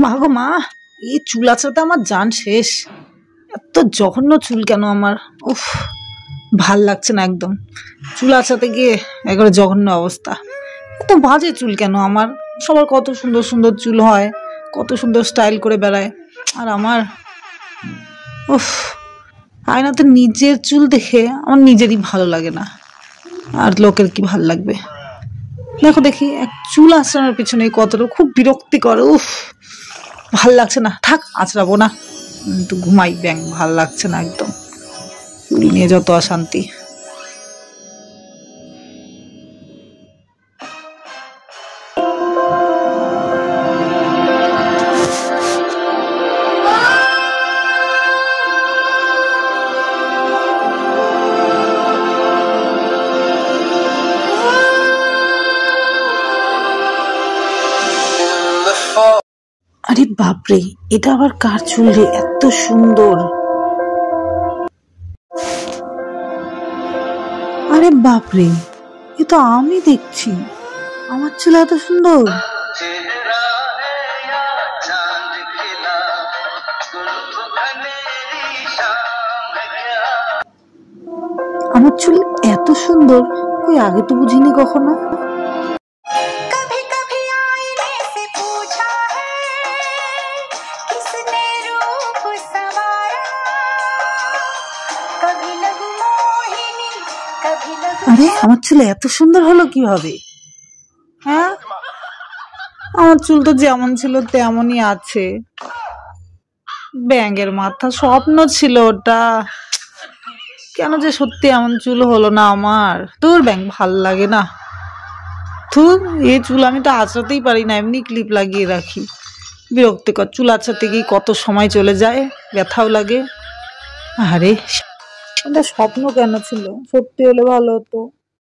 মা গো মা, এই চুল আঁচড়াতে আমার জান শেষ। এত জঘন্য চুল কেন আমার! উফ, ভাল লাগছে না একদম। চুল আঁচড়াতে গিয়ে একবারে জঘন্য অবস্থা। এত বাজে চুল কেন আমার! সবার কত সুন্দর সুন্দর চুল হয়, কত সুন্দর স্টাইল করে বেড়ায়, আর আমার উফ, আয়নাতে নিজের চুল দেখে আমার নিজেরই ভালো লাগে না, আর লোকের কি ভাল লাগবে। দেখো দেখি এক চুল আঁচড়ানোর পিছনে কতটা খুব বিরক্তিকর। উফ, ভাল লাগছে না, থাক আঁচড়াবো না, একটু ঘুমাই, ব্যাং ভাল লাগছে না একদম। চুল নিয়ে যত অশান্তি। আরে বাপরে, এটা আবার কার চুল রে, এত সুন্দর! আরে বাপরে, এ তো আমি দেখছি, আমার চুল এত সুন্দর! আমার চুল এত সুন্দর, কই আগে তো বুঝিনি কখনো। আরে আমার চুল এত সুন্দর হলো কিভাবে? হ্যাঁ, আমার চুল তো যেমন ছিল তেমনই আছে। ব্যাঙের মাথা, স্বপ্ন ছিল ওটা। কেন যে সত্যি এমন চুল হলো না আমার! তোর ব্যাঙ ভাল লাগে না। ধুর, এই চুল আমি তো আঁচড়াতেই পারি না, এমনি ক্লিপ লাগিয়ে রাখি। বিরক্তিকর, চুল আঁচড়াতে গিয়ে কত সময় চলে যায়, ব্যথাও লাগে। আরে এটা স্বপ্ন কেন ছিল, সত্যি হলে ভালো হতো।